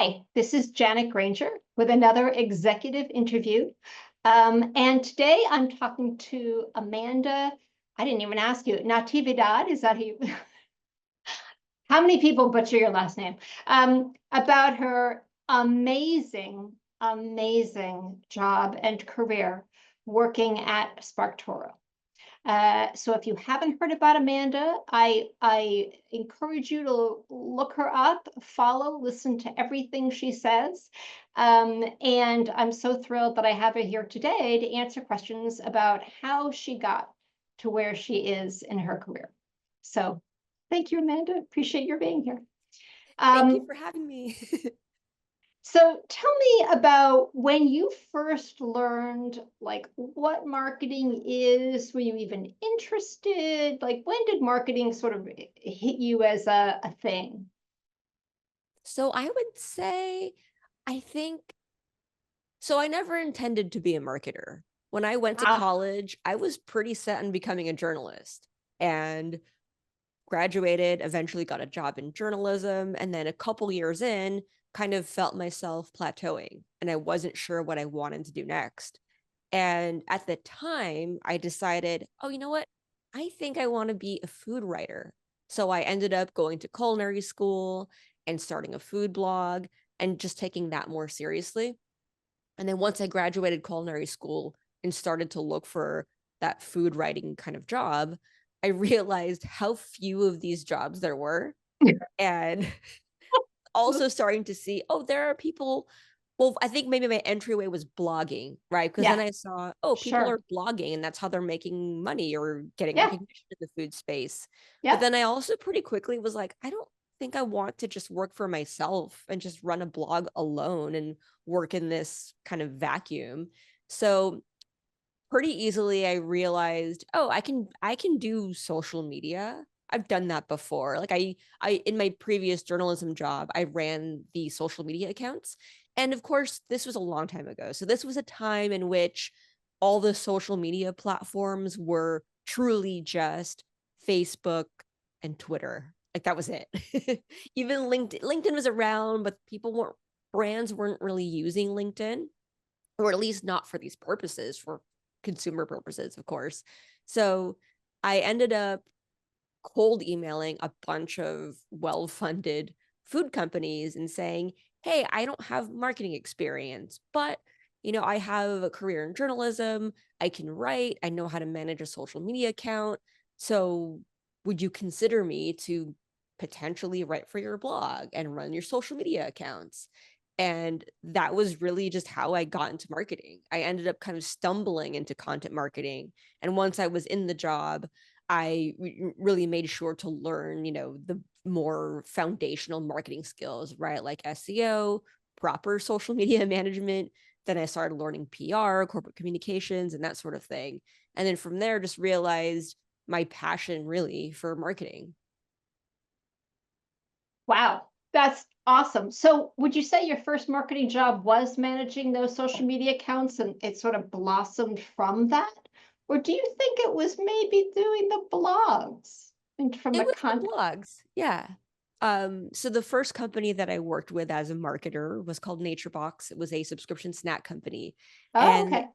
Hi, this is Janet Granger with another executive interview. And today I'm talking to Amanda. I didn't even ask you. Natividad, is that who you? How many people butcher your last name? About her amazing, amazing job and career working at SparkToro. So if you haven't heard about Amanda, I encourage you to look her up, follow, listen to everything she says. And I'm so thrilled that I have her here today to answer questions about how she got to where she is in her career. So thank you, Amanda. Appreciate your being here. Thank you for having me. So tell me about when you first learned like what marketing is. Were you even interested? Like when did marketing sort of hit you as a thing? So I would say, I think, so I never intended to be a marketer. When I went to Ah, college, I was pretty set on becoming a journalist and graduated, eventually got a job in journalism. And then a couple years in, kind of felt myself plateauing and I wasn't sure what I wanted to do next. And at the time, I decided, oh, you know what? I think I want to be a food writer. So I ended up going to culinary school and starting a food blog and just taking that more seriously. And then once I graduated culinary school and started to look for that food writing kind of job, I realized how few of these jobs there were. And also starting to see, oh, there are people. Well, I think maybe my entryway was blogging, right? Because then yeah, I saw, oh, people sure. are blogging and that's how they're making money or getting Yeah, recognition in the food space. But yeah. then I also pretty quickly was like, I don't think I want to just work for myself and just run a blog alone and work in this kind of vacuum. So pretty easily I realized, oh, I can do social media. I've done that before. Like I in my previous journalism job, I ran the social media accounts. And of course, this was a long time ago. So this was a time in which all the social media platforms were truly just Facebook and Twitter. Like that was it. Even LinkedIn was around, but brands weren't really using LinkedIn, or at least not for these purposes, for consumer purposes, of course. So I ended up cold emailing a bunch of well funded food companies and saying, hey, I don't have marketing experience, but I have a career in journalism. I can write. I know how to manage a social media account. So would you consider me to potentially write for your blog and run your social media accounts? And that was really just how I got into marketing. I ended up kind of stumbling into content marketing. And once I was in the job, I really made sure to learn, the more foundational marketing skills, right? Like SEO, proper social media management. Then I started learning PR, corporate communications, and that sort of thing. And then from there, just realized my passion really for marketing. Wow, that's awesome. So would you say your first marketing job was managing those social media accounts and it sort of blossomed from that? Or do you think it was maybe doing the blogs and from It the was the content? blogs. Yeah. So the first company that I worked with as a marketer was called NatureBox. It was a subscription snack company. Oh, And okay.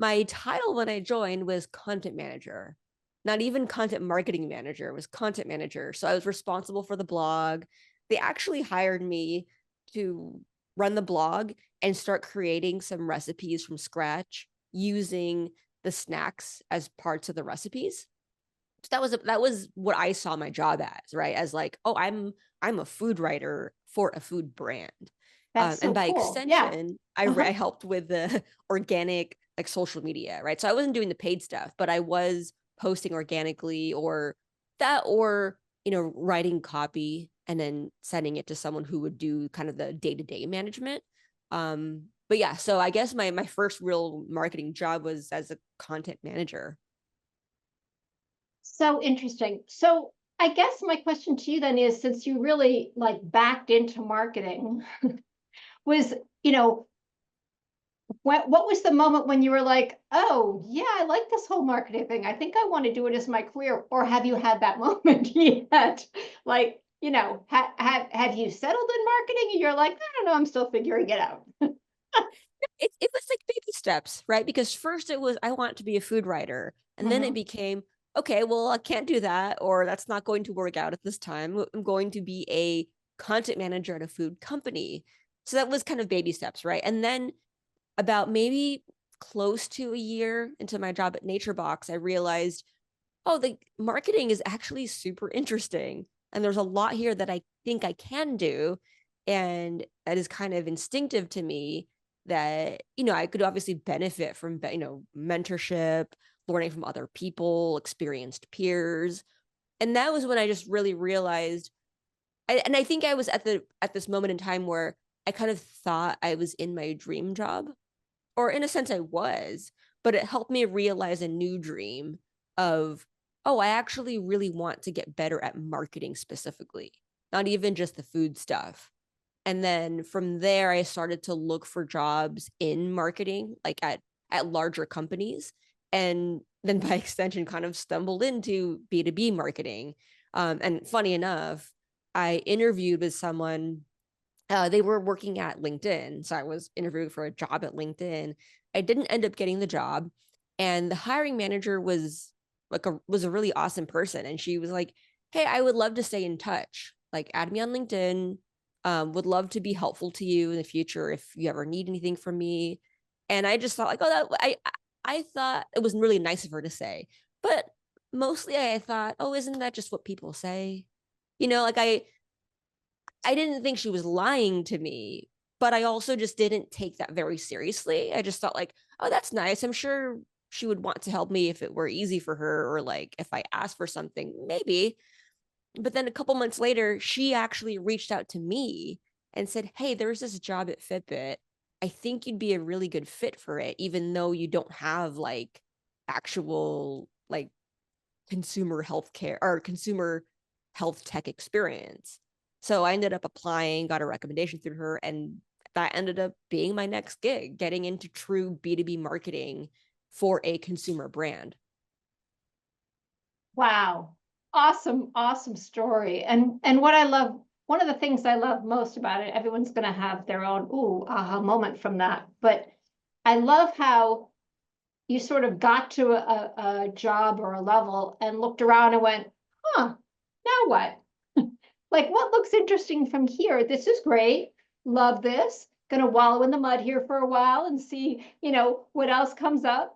my title when I joined was content manager, not even content marketing manager, it was content manager. So I was responsible for the blog. They actually hired me to run the blog and start creating some recipes from scratch using the snacks as parts of the recipes. So that was what I saw my job as, right? As like, oh, I'm a food writer for a food brand. That's And so by cool. Yeah. extension, I Uh-huh. helped with the organic, like social media, right? So I wasn't doing the paid stuff, but I was posting organically or writing copy and then sending it to someone who would do kind of the day-to-day management. But yeah, so I guess my first real marketing job was as a content manager. So interesting. So I guess my question to you then is, since you really like backed into marketing, was, you know, what was the moment when you were like, oh, yeah, I like this whole marketing thing. I think I want to do it as my career. Or have you had that moment yet? Like, have you settled in marketing? And you're like, I don't know, I'm still figuring it out. It was like baby steps, right? Because first it was, I want to be a food writer. And then it Mhm. became, okay, well, I can't do that, or that's not going to work out at this time. I'm going to be a content manager at a food company. So that was kind of baby steps, right? And then about maybe close to a year into my job at Nature Box, I realized, oh, the marketing is actually super interesting. And there's a lot here that I think I can do. And that is kind of instinctive to me that, I could obviously benefit from, mentorship, learning from other people, experienced peers. And that was when I just really realized, and I think I was at this moment in time where I kind of thought I was in my dream job, or in a sense I was, but it helped me realize a new dream of, oh, I actually really want to get better at marketing specifically, not even just the food stuff. And then from there I started to look for jobs in marketing, like at larger companies, and then by extension kind of stumbled into B2B marketing. And funny enough, I interviewed with someone, they were working at LinkedIn. So I was interviewing for a job at LinkedIn. I didn't end up getting the job. And the hiring manager was a really awesome person. And she was like, hey, I would love to stay in touch. Like, add me on LinkedIn. Would love to be helpful to you in the future if you ever need anything from me. And I just thought like, oh, I thought it was really nice of her to say. But mostly I thought, oh, isn't that just what people say? Like I didn't think she was lying to me, but I also just didn't take that very seriously. I just thought like, oh, that's nice. I'm sure she would want to help me if it were easy for her, or like if I asked for something, maybe. But then a couple months later, she actually reached out to me and said, hey, there's this job at Fitbit. I think you'd be a really good fit for it, even though you don't have like actual like consumer healthcare or consumer health tech experience. So I ended up applying, got a recommendation through her, and that ended up being my next gig, getting into true B2B marketing for a consumer brand. Wow. Awesome, awesome story. And what I love, one of the things I love most about it, everyone's gonna have their own aha moment from that. But I love how you sort of got to a job or a level and looked around and went, huh, now what? Like, what looks interesting from here? This is great. Love this. Gonna wallow in the mud here for a while and see, what else comes up.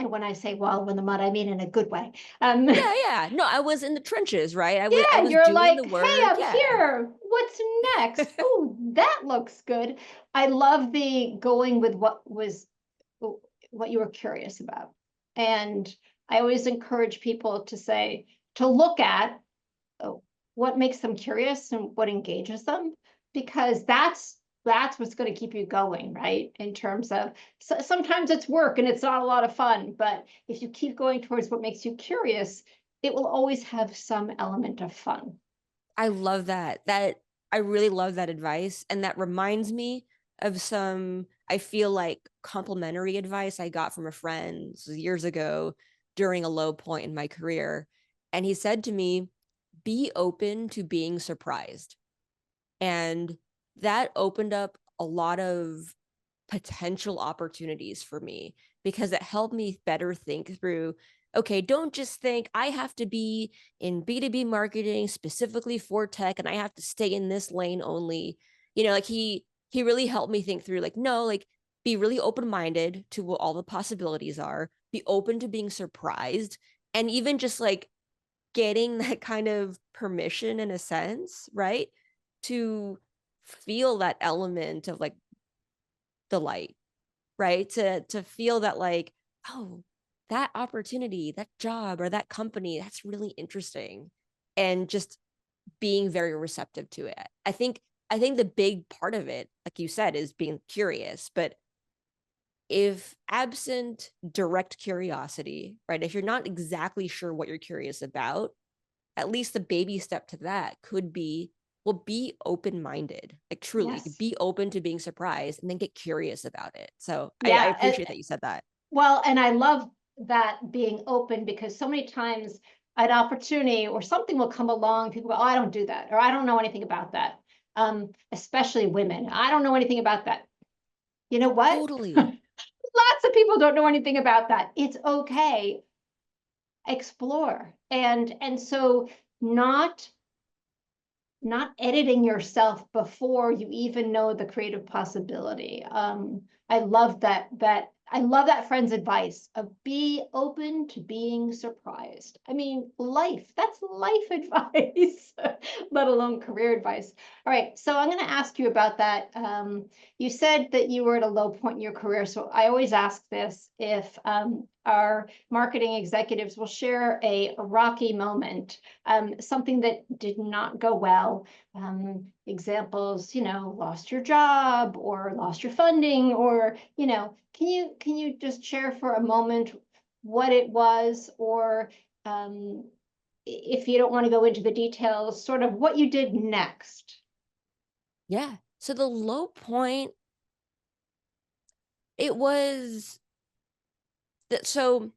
And when I say wallow in the mud, I mean in a good way. Yeah, yeah. No, I was in the trenches, right? I Yeah, was you're doing the like, hey, work. I'm Yeah. here. What's next? Oh, that looks good. I love the going with what you were curious about. And I always encourage people to say, to look at oh, what makes them curious and what engages them, because that's what's going to keep you going, right? In terms of sometimes it's work and it's not a lot of fun, but if you keep going towards what makes you curious, it will always have some element of fun. I love that. I really love that advice. And that reminds me of some, I feel like, complimentary advice I got from a friend years ago during a low point in my career. And he said to me, be open to being surprised. And that opened up a lot of potential opportunities for me, because it helped me better think through, okay, don't just think I have to be in B2B marketing specifically for tech and I have to stay in this lane only. Like he really helped me think through like, no, like, be really open-minded to what all the possibilities are, be open to being surprised, and even just like getting that kind of permission in a sense, right? To feel that element of like delight, right? To feel that like, oh, that opportunity, that job or that company, that's really interesting. And just being very receptive to it. I think the big part of it, like you said, is being curious, but if absent direct curiosity, right? If you're not exactly sure what you're curious about, at least the baby step to that could be, well, be open-minded, like truly Yes. be open to being surprised and then get curious about it. So I Yeah. appreciate that you said that. Well, and I love that being open, because so many times an opportunity or something will come along, people go, oh, I don't do that, or I don't know anything about that. Especially women. I don't know anything about that. You know what? Totally. Lots of people don't know anything about that. It's okay. Explore. And so not editing yourself before you even know the creative possibility. I love that friend's advice of be open to being surprised. I mean, that's life advice, let alone career advice. All right, so I'm going to ask you about that. You said that you were at a low point in your career. So I always ask this if our marketing executives will share a rocky moment, something that did not go well. Examples, lost your job or lost your funding, or, can you just share for a moment what it was, or if you don't want to go into the details, sort of what you did next? Yeah. So the low point, it was that, so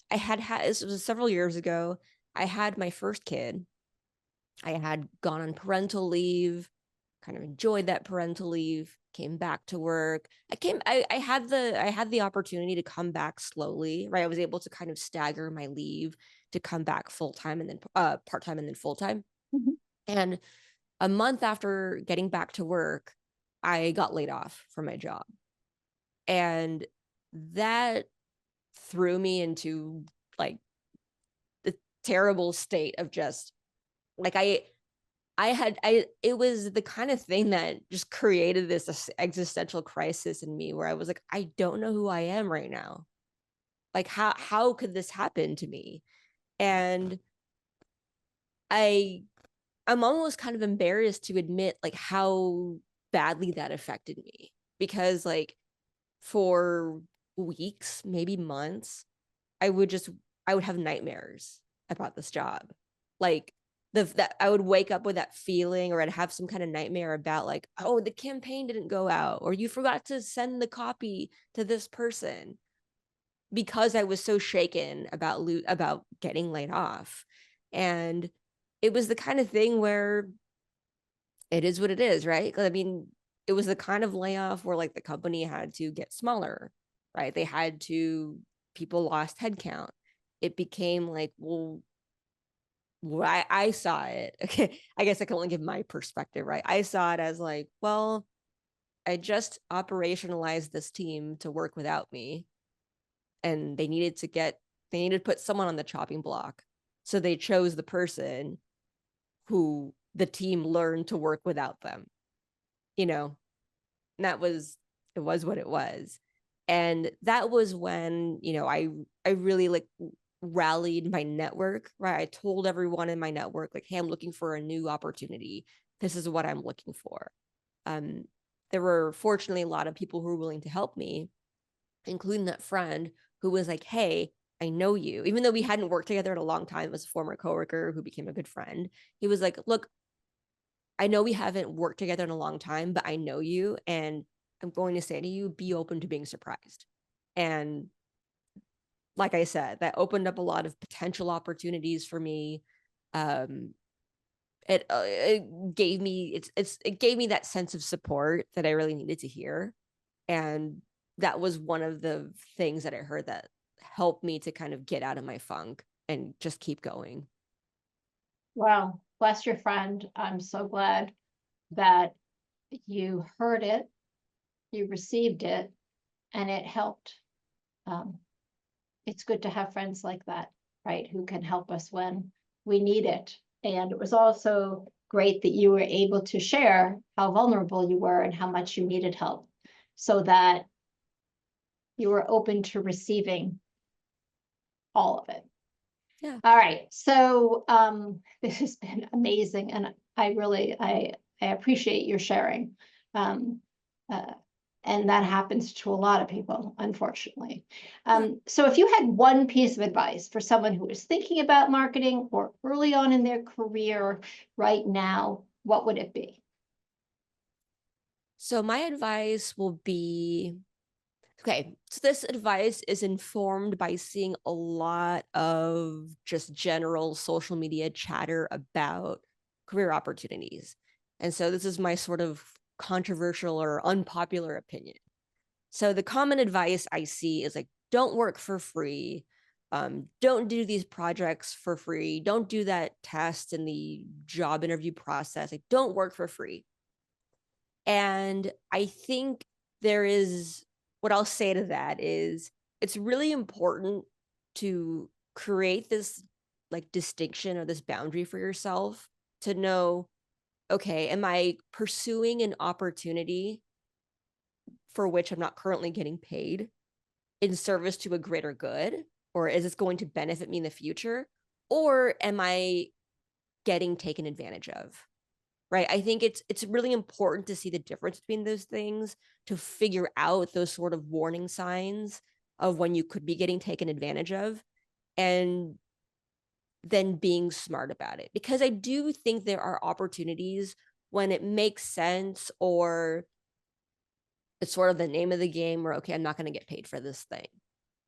this was several years ago. I had my first kid. I had gone on parental leave, kind of enjoyed that parental leave, came back to work. I had the opportunity to come back slowly, right? I was able to kind of stagger my leave to come back full-time and then part-time and then full-time. Mm-hmm. And a month after getting back to work, I got laid off from my job. And that threw me into like the terrible state of just like it was the kind of thing that just created this existential crisis in me where I was like, I don't know who I am right now. Like how could this happen to me? And I'm almost kind of embarrassed to admit like how badly that affected me, because like for weeks, maybe months, I would have nightmares about this job. Like that I would wake up with that feeling, or I'd have some kind of nightmare about like, oh, the campaign didn't go out, or you forgot to send the copy to this person, because I was so shaken about getting laid off. And it was the kind of thing where it is what it is, right? I mean, it was the kind of layoff where like the company had to get smaller, right? People lost headcount. It became like, well, I saw it. Okay, I guess I can only give my perspective, right? I saw it as like, well, I just operationalized this team to work without me, and they needed to put someone on the chopping block. So they chose the person who the team learned to work without them, you know, and it was what it was. And that was when, I really like rallied my network, right? I told everyone in my network, like, hey, I'm looking for a new opportunity. This is what I'm looking for. Um, there were fortunately a lot of people who were willing to help me, including that friend who was like, hey, I know you. Even though we hadn't worked together in a long time, as a former coworker who became a good friend, he was like, look, I know we haven't worked together in a long time, but I know you, and I'm going to say to you, be open to being surprised. And like I said, that opened up a lot of potential opportunities for me. Um, it gave me it gave me that sense of support that I really needed to hear, and that was one of the things that I heard that helped me to kind of get out of my funk and just keep going. Well, bless your friend. I'm so glad that you heard it, you received it, and it helped. Um, it's good to have friends like that, right? Who can help us when we need it. And it was also great that you were able to share how vulnerable you were and how much you needed help, so that you were open to receiving all of it. Yeah. All right. So this has been amazing. And I appreciate your sharing. Um, uh, and that happens to a lot of people, unfortunately. Yeah. So if you had one piece of advice for someone who is thinking about marketing or early on in their career right now, what would it be? So my advice will be, Okay, so this advice is informed by seeing a lot of just general social media chatter about career opportunities. And so this is my sort of controversial or unpopular opinion. So the common advice I see is like, don't work for free. Don't do these projects for free. Don't do that test in the job interview process. Like, don't work for free. And I think there is, what I'll say to that is, it's really important to create this like distinction or this boundary for yourself to know, okay, am I pursuing an opportunity for which I'm not currently getting paid in service to a greater good? Or is this going to benefit me in the future? Or am I getting taken advantage of? Right. I think it's really important to see the difference between those things to figure out those sort of warning signs of when you could be getting taken advantage of, and then being smart about it. Because I do think there are opportunities when it makes sense, or it's sort of the name of the game where, okay, I'm not going to get paid for this thing,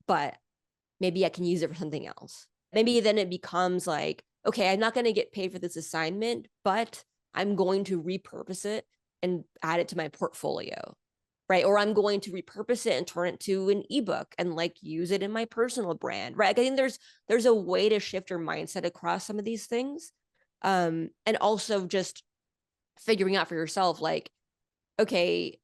but maybe I can use it for something else. Maybe then it becomes like, okay, I'm not going to get paid for this assignment, but I'm going to repurpose it and add it to my portfolio, right? Or I'm going to repurpose it and turn it to an ebook and like use it in my personal brand, right? Like, I think there's a way to shift your mindset across some of these things, and also just figuring out for yourself, like, okay,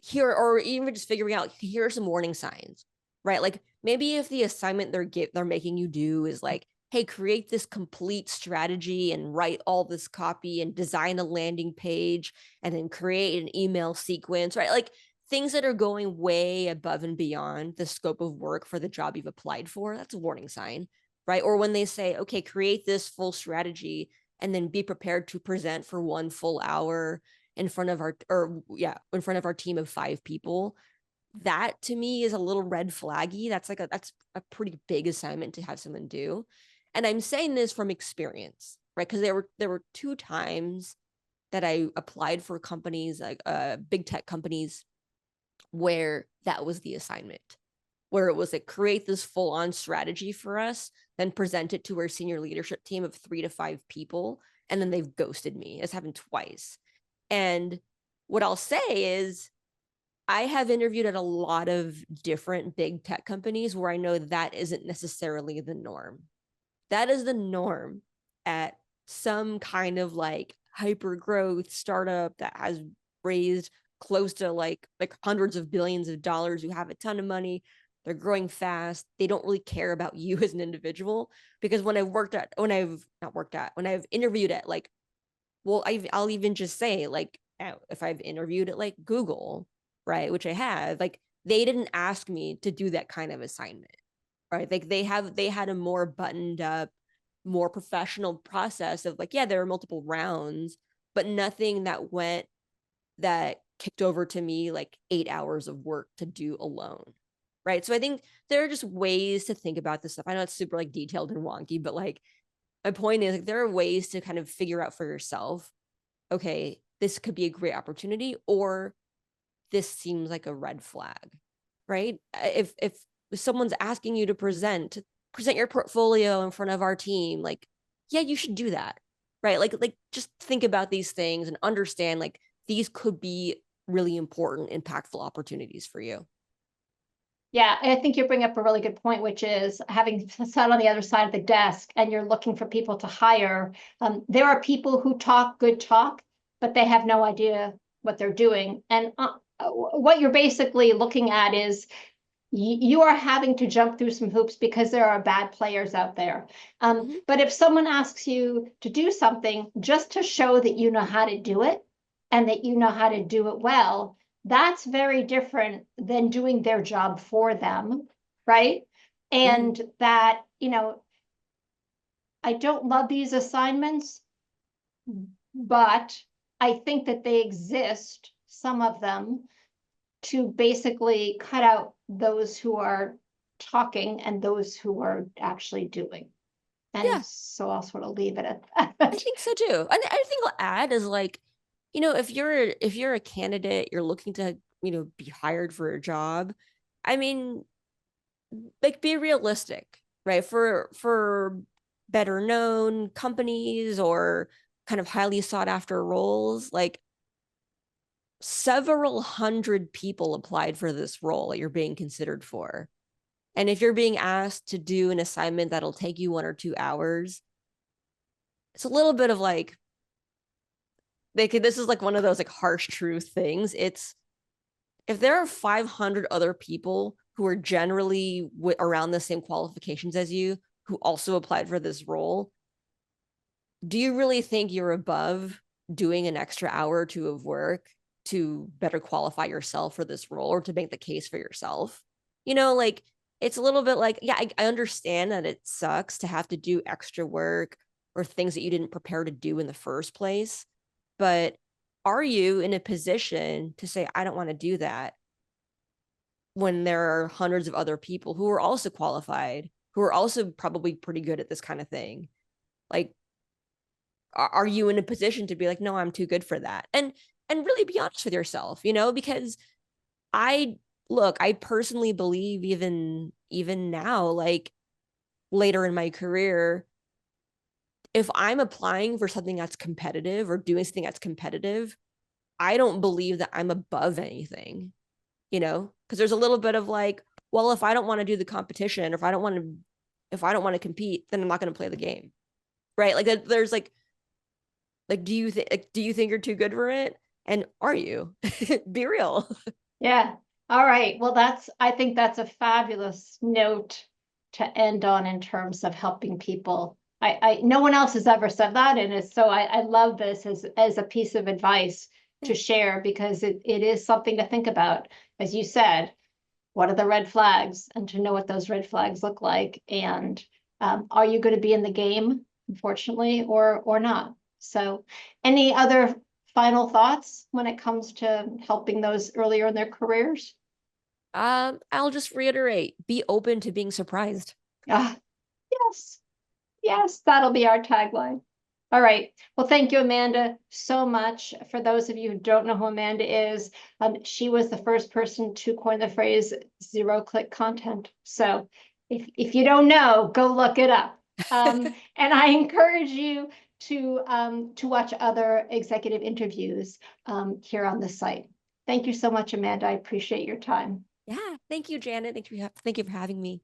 here, or even just figuring out, here are some warning signs, right? Like, maybe if the assignment they're making you do is like, hey, create this complete strategy and write all this copy and design a landing page and then create an email sequence, right? Like, things that are going way above and beyond the scope of work for the job you've applied for, that's a warning sign, right? Or when they say, okay, create this full strategy and then be prepared to present for 1 full hour in front of in front of our team of 5 people, that to me is a little red flaggy. That's a pretty big assignment to have someone do. And I'm saying this from experience, right? Because there were 2 times that I applied for companies, like big tech companies, where that was the assignment, where it was like, create this full on strategy for us, then present it to our senior leadership team of 3 to 5 people, and then they've ghosted me. It's happened twice. And what I'll say is, I have interviewed at a lot of different big tech companies where I know that isn't necessarily the norm. That is the norm at some kind of like hyper growth startup that has raised close to like hundreds of billions of dollars, who have a ton of money. They're growing fast. They don't really care about you as an individual. Because when I've interviewed at like, well, I'll even just say, like, if I've interviewed at like Google, right, which I have, like, they didn't ask me to do that kind of assignment, right? Like, they had a more buttoned up, more professional process of like, yeah, there are multiple rounds, but nothing that kicked over to me like 8 hours of work to do alone, right? So I think there are just ways to think about this stuff. I know it's super like detailed and wonky, but like, my point is, like, there are ways to kind of figure out for yourself, okay, this could be a great opportunity, or this seems like a red flag, right? If someone's asking you to present your portfolio in front of our team, like, yeah, you should do that, right? Like just think about these things and understand, like, these could be really important, impactful opportunities for you. Yeah, I think you bring up a really good point, which is, having sat on the other side of the desk and you're looking for people to hire. There are people who talk good talk, but they have no idea what they're doing. And what you're basically looking at is, you are having to jump through some hoops because there are bad players out there. Mhm. But if someone asks you to do something just to show that you know how to do it and that you know how to do it well, that's very different than doing their job for them, right? Mhm. And that, I don't love these assignments, but I think that they exist, some of them, to basically cut out those who are talking and those who are actually doing. And Yeah, so I'll sort of leave it at I that. think so too. And I think I'll add is like, if you're a candidate, you're looking to, be hired for a job, I mean, like, be realistic, right? For better known companies or kind of highly sought after roles, like several hundred people applied for this role that you're being considered for. And if you're being asked to do an assignment that'll take you 1 or 2 hours, it's a little bit of like, this is like one of those like harsh truth things. It's, if there are 500 other people who are generally around the same qualifications as you who also applied for this role, do you really think you're above doing an extra hour or two of work to better qualify yourself for this role or to make the case for yourself? Like, it's a little bit like, yeah, I understand that it sucks to have to do extra work or things that you didn't prepare to do in the first place. But are you in a position to say, I don't want to do that, when there are hundreds of other people who are also qualified, who are also probably pretty good at this kind of thing? Like, are you in a position to be like, no, I'm too good for that? And really be honest with yourself, because I I personally believe, even now, like later in my career, if I'm applying for something that's competitive or doing something that's competitive, I don't believe that I'm above anything, because there's a little bit of like, well, if I don't want to do the competition, or if I don't want to compete, then I'm not going to play the game. Right? Like, there's like, do you think you're too good for it? And are you? Be real. Yeah. All right. Well, I think that's a fabulous note to end on in terms of helping people. No one else has ever said that. And so I love this as a piece of advice to share, because it is something to think about. As you said, what are the red flags, and to know what those red flags look like. And are you going to be in the game, unfortunately, or not? So any other final thoughts when it comes to helping those earlier in their careers? I'll just reiterate, be open to being surprised. Ah, yes, yes, that'll be our tagline. All right. Well, thank you, Amanda, so much. For those of you who don't know who Amanda is, she was the first person to coin the phrase zero-click content. So if you don't know, go look it up. And I encourage you to watch other executive interviews here on the site. Thank you so much, Amanda. I appreciate your time. Yeah, thank you, Janet. Thank you for having me.